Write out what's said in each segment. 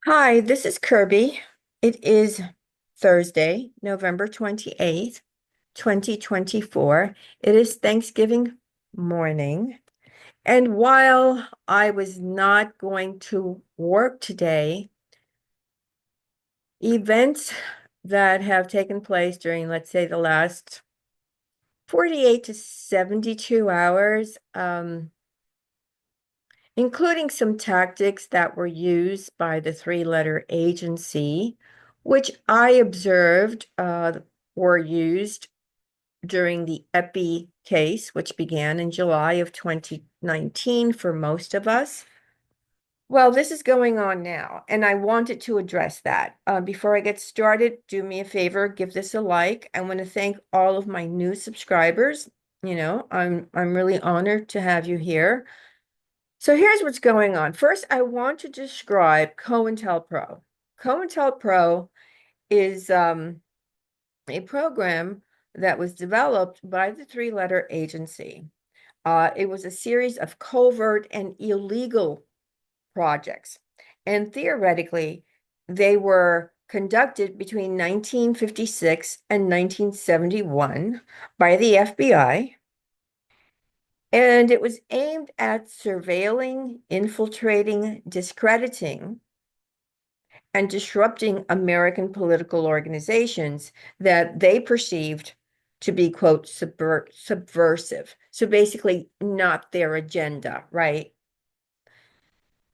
Hi, this is Kirby. It is Thursday, November 28th, 2024. It is Thanksgiving morning. And while I was not going to work today, events that have taken place during, let's say, the last 48 to 72 hours, including some tactics that were used by the three-letter agency, which I observed were used during the Epi case, which began in July of 2019 for most of us. Well, this is going on now, and I wanted to address that. Before I get started, do me a favor, give this a like. I want to thank all of my new subscribers. I'm really honored to have you here. So here's what's going on. First, I want to describe COINTELPRO. COINTELPRO is a program that was developed by the three-letter agency. It was a series of covert and illegal projects. And theoretically, they were conducted between 1956 and 1971 by the FBI. And it was aimed at surveilling, infiltrating, discrediting, and disrupting American political organizations that they perceived to be, quote, subversive. So basically, not their agenda, right?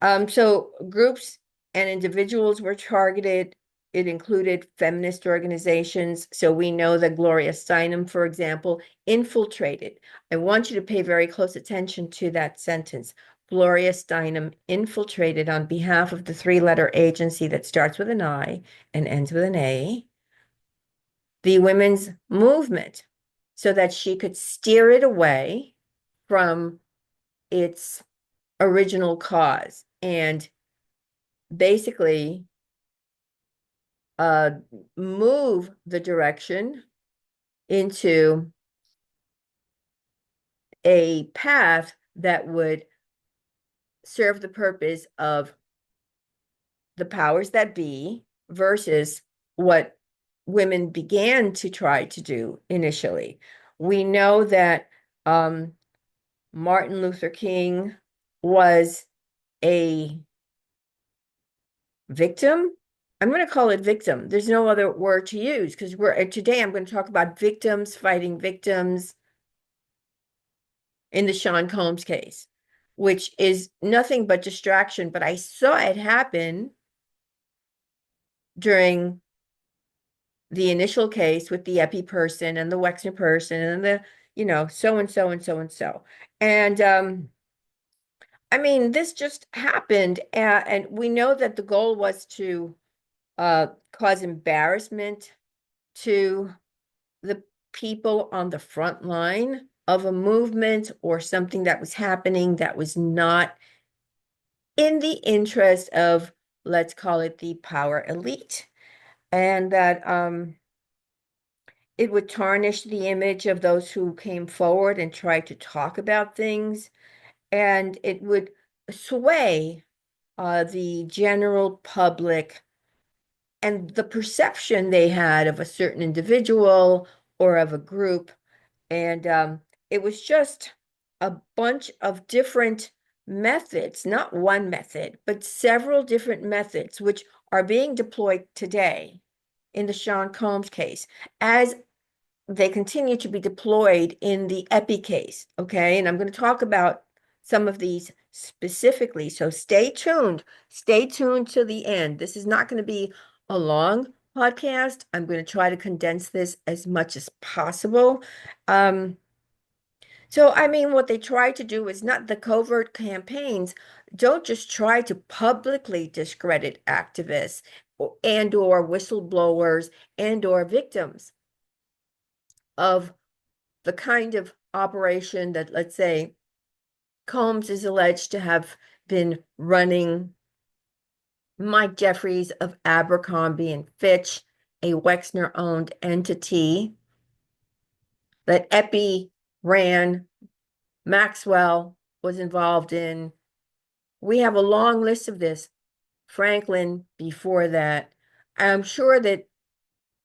So groups and individuals were targeted. It included feminist organizations. So we know that Gloria Steinem, for example, infiltrated. I want you to pay very close attention to that sentence. Gloria Steinem infiltrated on behalf of the three-letter agency that starts with an I and ends with an A, the women's movement, so that she could steer it away from its original cause. And basically uh, move the direction into a path that would serve the purpose of the powers that be versus what women began to try to do initially. We know that Martin Luther King was a victim. I'm going to call it victim. There's no other word to use because today I'm going to talk about victims fighting victims in the Sean Combs case, which is nothing but distraction. But I saw it happen during the initial case with the Epi person and the Wexner person and so and so and so and so. And I mean, this just happened. And we know that the goal was to cause embarrassment to the people on the front line of a movement or something that was happening that was not in the interest of, let's call it the power elite, and that it would tarnish the image of those who came forward and tried to talk about things, and it would sway the general public and the perception they had of a certain individual or of a group. And it was just a bunch of different methods, not one method, but several different methods, which are being deployed today in the Sean Combs case, as they continue to be deployed in the Epi case. Okay. And I'm going to talk about some of these specifically. So stay tuned. Stay tuned to the end. This is not going to be a long podcast. I'm going to try to condense this as much as possible. So, I mean, what they try to do is not the covert campaigns, don't just try to publicly discredit activists and or whistleblowers and or victims of the kind of operation that, let's say, Combs is alleged to have been running. Mike Jeffries of Abercrombie and Fitch, a Wexner-owned entity that Epi ran, Maxwell was involved in. We have a long list of this. Franklin before that. I'm sure that,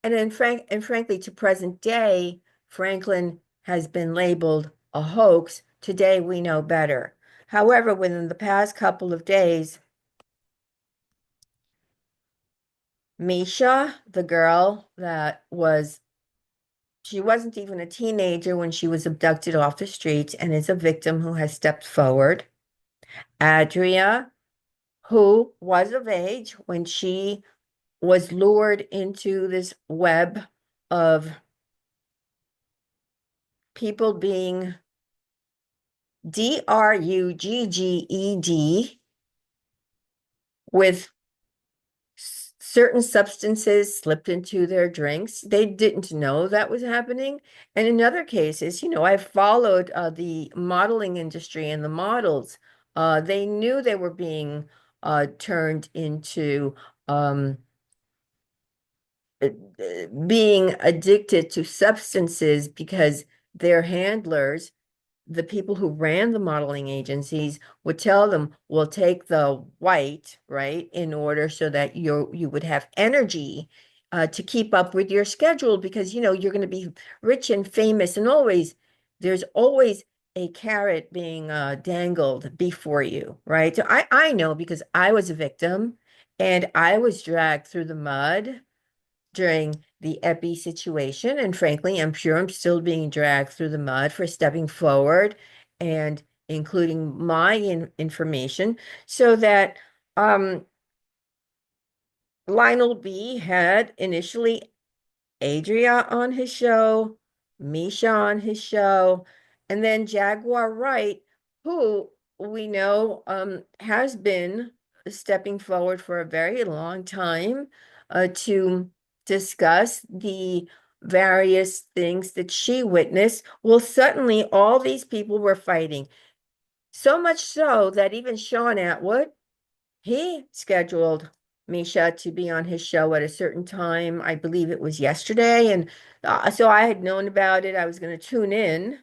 and frankly, to present day, Franklin has been labeled a hoax. Today we know better. However, within the past couple of days, Misha, the girl that was, she wasn't even a teenager when she was abducted off the streets and is a victim who has stepped forward. Adria, who was of age when she was lured into this web of people being drugged with certain substances slipped into their drinks. They didn't know that was happening. And in other cases, I've followed the modeling industry and the models. They knew they were being turned into um, being addicted to substances because their handlers, the people who ran the modeling agencies, would tell them, we'll take the white, right, in order so that you would have energy to keep up with your schedule because you're going to be rich and famous, and there's always a carrot being dangled before you, right? So I know because I was a victim and I was dragged through the mud during the epi situation. And frankly, I'm sure I'm still being dragged through the mud for stepping forward and including my information so that Lionel B had initially Adria on his show, Misha on his show, and then Jaguar Wright, who we know has been stepping forward for a very long time to discuss the various things that she witnessed. Well, suddenly all these people were fighting. So much so that even Sean Atwood, he scheduled Misha to be on his show at a certain time. I believe it was yesterday. And so I had known about it. I was going to tune in.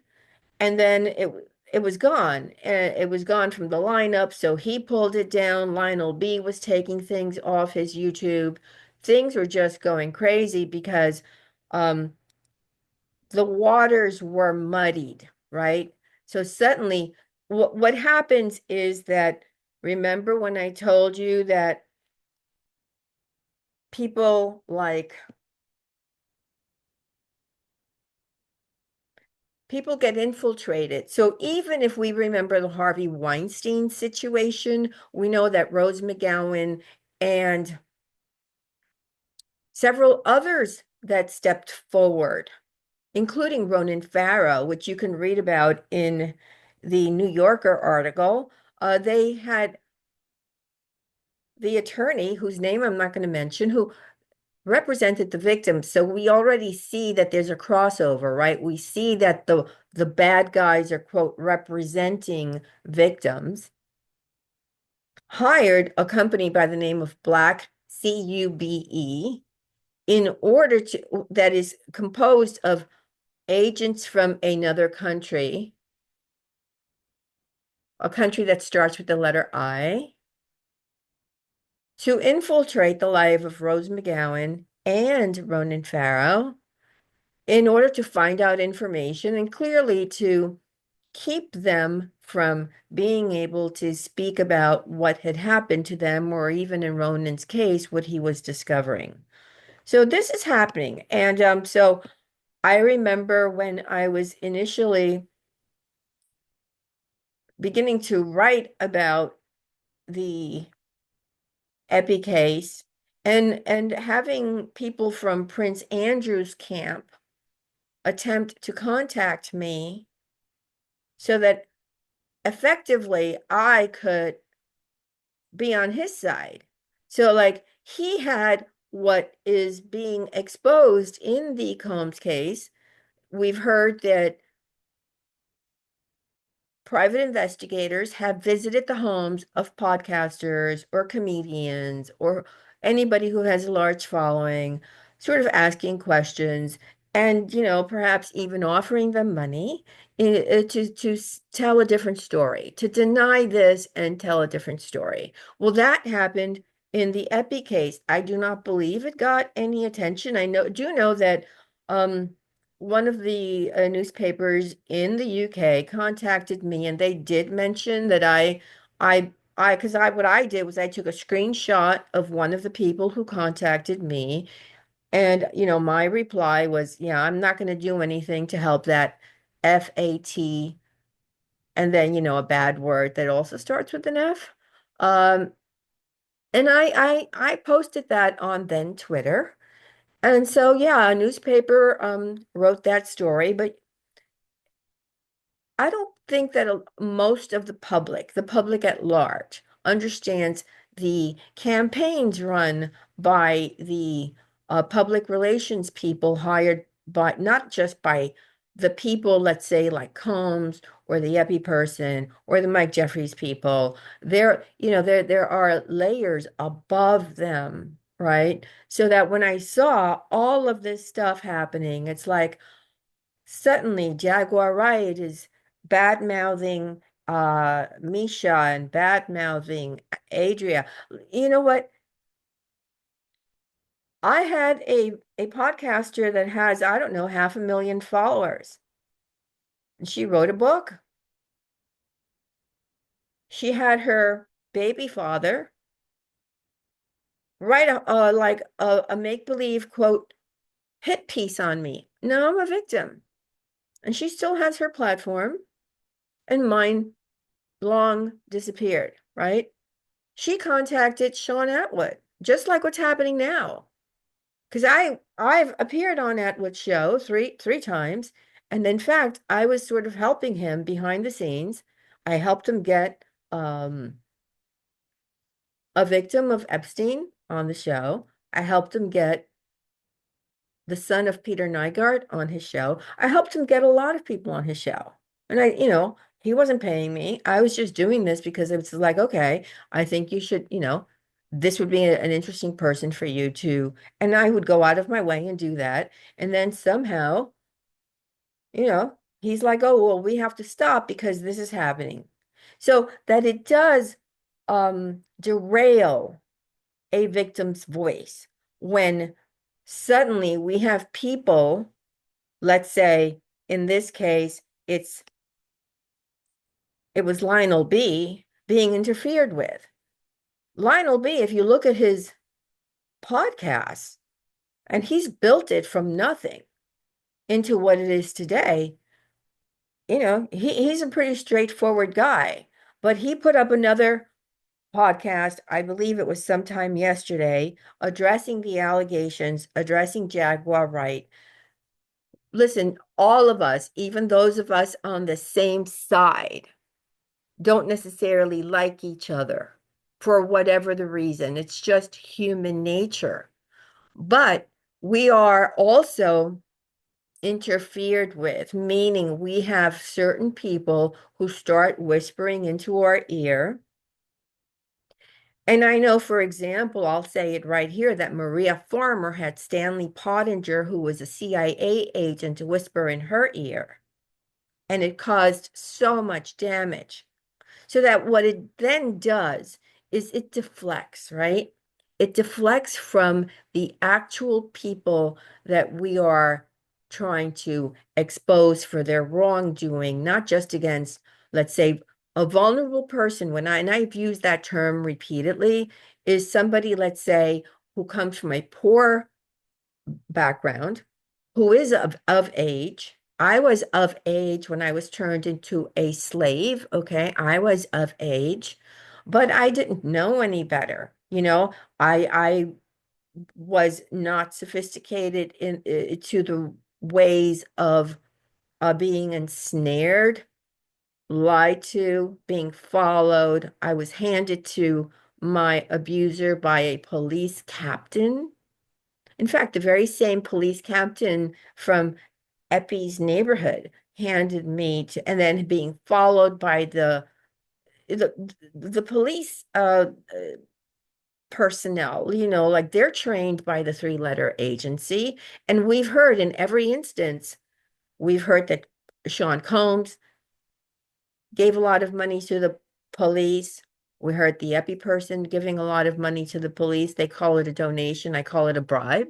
And then it was gone. And it was gone from the lineup. So he pulled it down. Lionel B was taking things off his YouTube. Things were just going crazy because um, the waters were muddied, right? So suddenly, what happens is that, remember when I told you that people like people get infiltrated. So even if we remember the Harvey Weinstein situation, we know that Rose McGowan and several others that stepped forward, including Ronan Farrow, which you can read about in the New Yorker article, they had the attorney, whose name I'm not going to mention, who represented the victims. So we already see that there's a crossover, right? We see that the bad guys are, quote, representing victims, hired a company by the name of Black CUBE in order to, that is composed of agents from another country, a country that starts with the letter I, to infiltrate the life of Rose McGowan and Ronan Farrow in order to find out information and clearly to keep them from being able to speak about what had happened to them, or even in Ronan's case, what he was discovering. So this is happening. And so I remember when I was initially beginning to write about the Epi case and having people from Prince Andrew's camp attempt to contact me so that effectively I could be on his side. So like he had what is being exposed in the Combs case. We've heard that private investigators have visited the homes of podcasters or comedians or anybody who has a large following, sort of asking questions and, perhaps even offering them money to tell a different story, to deny this and tell a different story. Well, that happened in the Epi case, I do not believe it got any attention. Do know that um, one of the newspapers in the UK contacted me, and they did mention that because what I did was I took a screenshot of one of the people who contacted me, and my reply was, yeah, I'm not going to do anything to help that FAT, and then a bad word that also starts with an F. Um, and I posted that on then Twitter. And so yeah, a newspaper wrote that story, but I don't think that most of the public at large, understands the campaigns run by the public relations people hired by not just by the people, let's say like Combs or the Epi person or the Mike Jeffries people. There are layers above them, right? So that when I saw all of this stuff happening, it's like, suddenly, Jaguar Wright is bad mouthing Misha and bad mouthing Adria. You know what? I had a podcaster that has, I don't know, 500,000 followers. And she wrote a book. She had her baby father write a make-believe quote hit piece on me. No, I'm a victim. And she still has her platform, and mine long disappeared, right? She contacted Sean Atwood, just like what's happening now. Because I've appeared on Atwood's show three times, and in fact, I was sort of helping him behind the scenes. I helped him get a victim of Epstein on the show. I helped him get the son of Peter Nygard on his show. I helped him get a lot of people on his show. And he wasn't paying me. I was just doing this because it was like, okay, I think you should, this would be an interesting person for you to, and I would go out of my way and do that. And then somehow, he's like, oh, well, we have to stop because this is happening. So that it does derail a victim's voice when suddenly we have people, let's say in this case, it was Lionel B being interfered with. Lionel B, if you look at his podcast, and he's built it from nothing into what it is today, he's a pretty straightforward guy. But he put up another podcast, I believe it was sometime yesterday, addressing the allegations, addressing Jaguar Wright. Listen, all of us, even those of us on the same side, don't necessarily like each other for whatever the reason. It's just human nature. But we are also interfered with, meaning we have certain people who start whispering into our ear. And I know, for example, I'll say it right here, that Maria Farmer had Stanley Pottinger, who was a CIA agent, to whisper in her ear. And it caused so much damage. So that what it then does is it deflects, right? It deflects from the actual people that we are trying to expose for their wrongdoing, not just against, let's say, a vulnerable person. And I've used that term repeatedly, is somebody, let's say, who comes from a poor background, who is of age. I was of age when I was turned into a slave. Okay. I was of age, but I didn't know any better. I was not sophisticated to the ways of being ensnared, lied to, being followed. I was handed to my abuser by a police captain. In fact, the very same police captain from Epi's neighborhood handed me to, and then being followed by the, the police personnel, like they're trained by the three-letter agency. And we've heard in every instance, we've heard that Sean Combs gave a lot of money to the police. We heard the epi person giving a lot of money to the police. They call it a donation. I call it a bribe.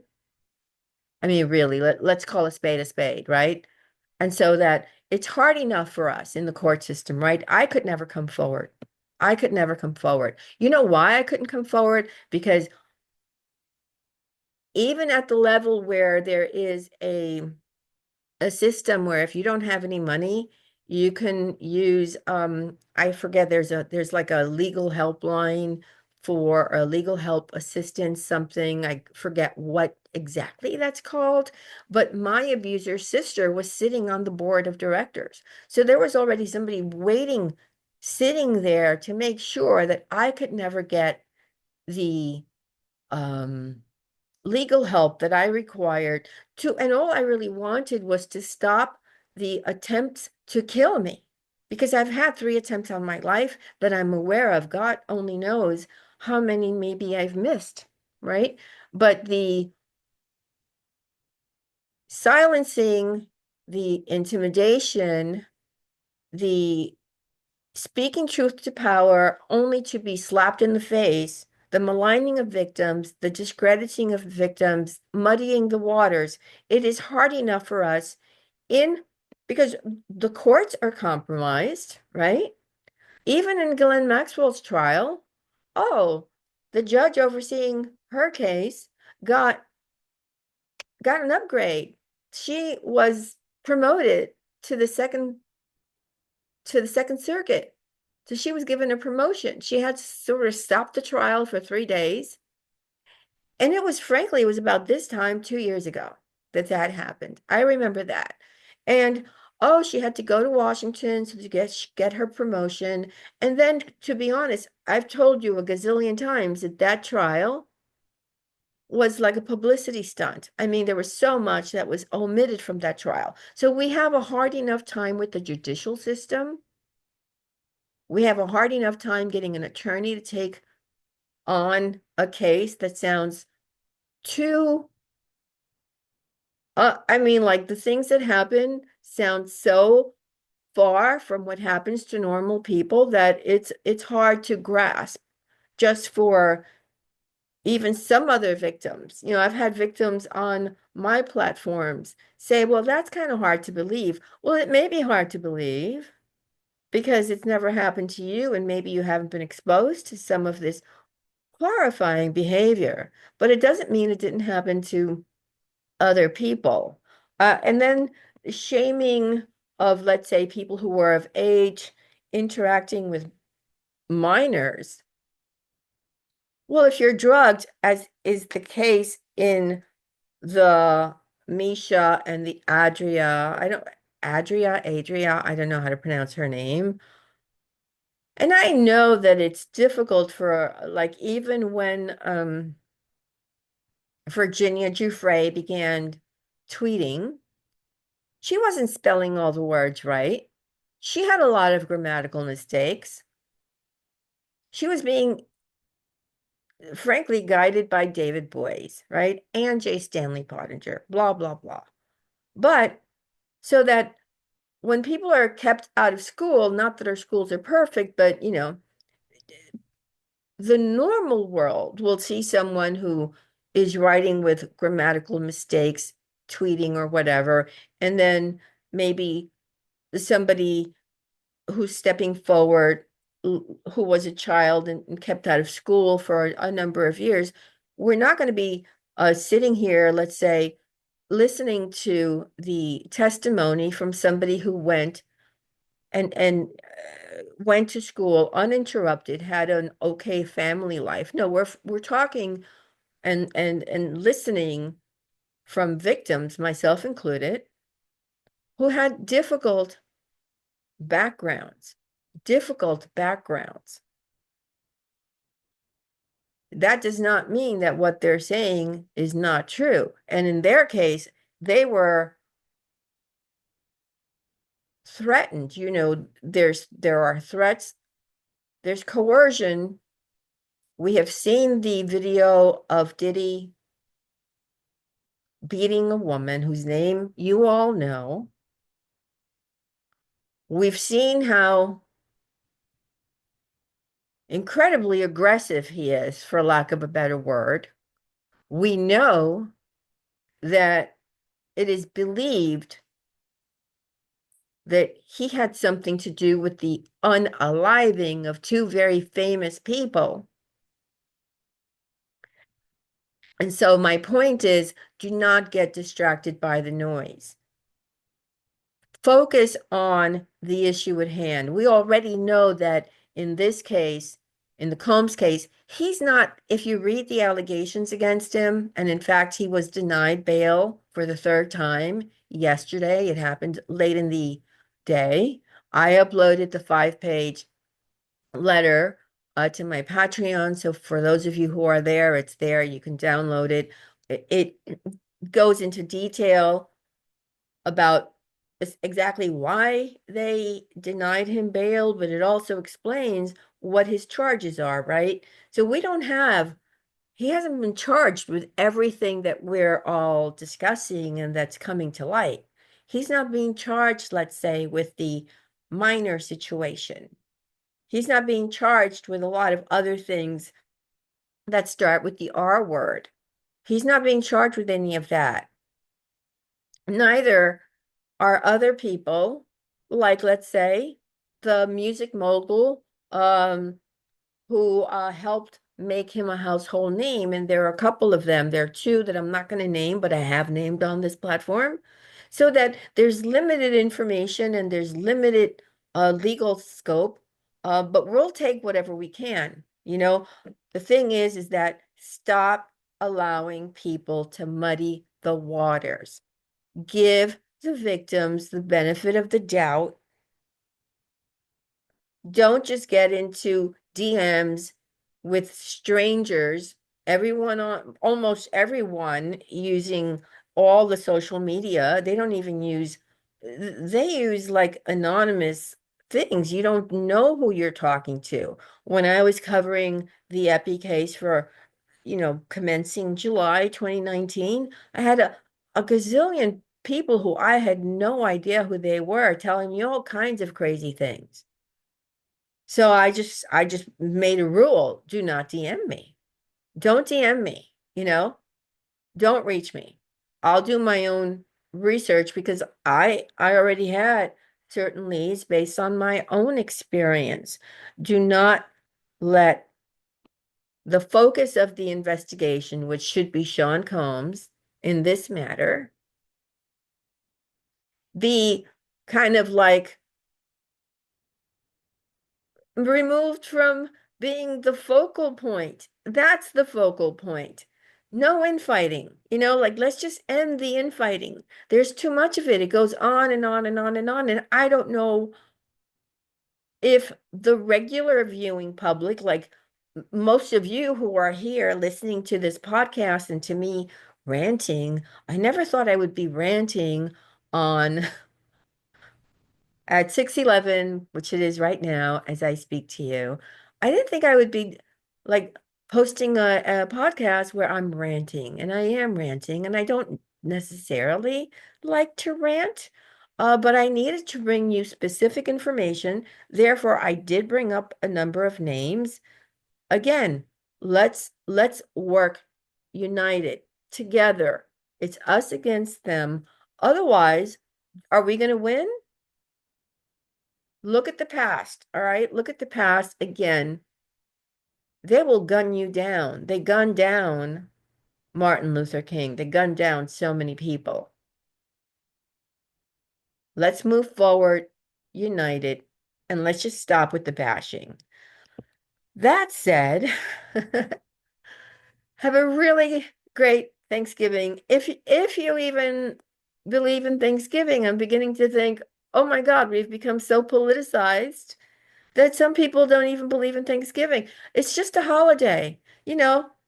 I mean, really, let's call a spade, right? And so that it's hard enough for us in the court system, right? I could never come forward. I could never come forward. You know why I couldn't come forward? Because even at the level where there is a system where if you don't have any money, you can use I forget there's like a legal helpline for a legal help assistance something. I forget what exactly that's called, but my abuser's sister was sitting on the board of directors. So there was already somebody waiting, sitting there to make sure that I could never get the um legal help that I required to, and all I really wanted was to stop the attempts to kill me. Because I've had 3 attempts on my life that I'm aware of. God only knows how many maybe I've missed, right? But the silencing, the intimidation, the speaking truth to power only to be slapped in the face, the maligning of victims, the discrediting of victims, muddying the waters. It is hard enough for us in because the courts are compromised, right? Even in Ghislaine Maxwell's trial, oh, the judge overseeing her case got got an upgrade. She was promoted to the second circuit. So she was given a promotion. She had to sort of stop the trial for 3 days. And it was, frankly, it was about this time 2 years ago that that happened. I remember that. And oh, she had to go to Washington to get her promotion. And then, to be honest, I've told you a gazillion times that that trial was like a publicity stunt. I mean, there was so much that was omitted from that trial. So we have a hard enough time with the judicial system. We have a hard enough time getting an attorney to take on a case that sounds too, I mean, like the things that happen sound so far from what happens to normal people that it's hard to grasp just for even some other victims. You know, I've had victims on my platforms say, well, that's kind of hard to believe. Well, it may be hard to believe because it's never happened to you and maybe you haven't been exposed to some of this horrifying behavior, but it doesn't mean it didn't happen to other people. And then shaming of, let's say, people who were of age interacting with minors. Well, if you're drugged, as is the case in the Misha and the Adria, I don't know how to pronounce her name. And I know that it's difficult for, like, even when Virginia Giuffre began tweeting, she wasn't spelling all the words right. She had a lot of grammatical mistakes. She was being, frankly, guided by David Boies, right? And J. Stanley Pottinger, blah, blah, blah. But so that when people are kept out of school, not that our schools are perfect, but, you know, the normal world will see someone who is writing with grammatical mistakes, tweeting or whatever, and then maybe somebody who's stepping forward, who was a child and kept out of school for a number of years. We're not going to be sitting here, let's say, listening to the testimony from somebody who went to school uninterrupted, had an okay family life. No, we're talking and listening from victims, myself included, who had backgrounds, difficult backgrounds. That does not mean that what they're saying is not true. And in their case, they were threatened. You know, there are threats, there's coercion. We have seen the video of Diddy beating a woman whose name you all know. We've seen how incredibly aggressive he is, for lack of a better word. We know that it is believed that he had something to do with the unaliving of two very famous people. And so my point is, do not get distracted by the noise. Focus on the issue at hand. We already know that in this case, in the Combs case, he's not, if you read the allegations against him, and in fact, he was denied bail for the third time yesterday. It happened late in the day. I uploaded the 5-page letter to my Patreon. So for those of you who are there, it's there. You can download it. It goes into detail about exactly why they denied him bail, but it also explains what his charges are, right? So he hasn't been charged with everything that we're all discussing and that's coming to light. He's not being charged, let's say, with the minor situation. He's not being charged with a lot of other things that start with the R word. He's not being charged with any of that. Neither are other people, like let's say the music mogul who helped make him a household name. And there are a couple of them. There are two that I'm not going to name, but I have named on this platform. So that there's limited information and there's limited legal scope, but we'll take whatever we can. The thing is that stop allowing people to muddy the waters. Give the victims the benefit of the doubt. Don't just get into DMs with strangers, almost everyone using all the social media. They use like anonymous things. You don't know who you're talking to. When I was covering the Epi case for, commencing July 2019, I had a gazillion people who I had no idea who they were telling me all kinds of crazy things. So I just made a rule, do not DM me. Don't DM me, don't reach me. I'll do my own research because I already had certain leads based on my own experience. Do not let the focus of the investigation, which should be Sean Combs in this matter, be kind of like removed from being the focal point. That's the focal point. No infighting, like let's just end the infighting. There's too much of it. It goes on and on and on and on. And I don't know if the regular viewing public, like most of you who are here listening to this podcast and to me ranting, I never thought I would be ranting on at 6:11, which it is right now as I speak to you. I didn't think I would be like posting a podcast where I'm ranting, and I am ranting, and I don't necessarily like to rant, but I needed to bring you specific information. Therefore, I did bring up a number of names. Again, let's work united together. It's us against them. Otherwise, are we going to win? Look at the past, all right? Look at the past again. They will gun you down. They gunned down Martin Luther King. They gunned down so many people. Let's move forward, united, and let's just stop with the bashing. That said, have a really great Thanksgiving. If you even believe in Thanksgiving, I'm beginning to think, oh my God, we've become so politicized that some people don't even believe in Thanksgiving. It's just a holiday.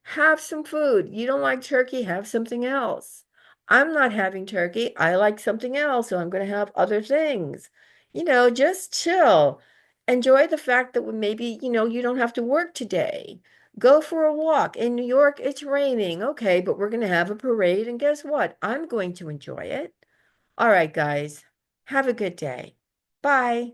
Have some food. You don't like turkey, have something else. I'm not having turkey. I like something else, so I'm going to have other things. Just chill. Enjoy the fact that maybe, you don't have to work today. Go for a walk. In New York, it's raining. Okay, but we're going to have a parade, and guess what? I'm going to enjoy it. All right, guys. Have a good day. Bye.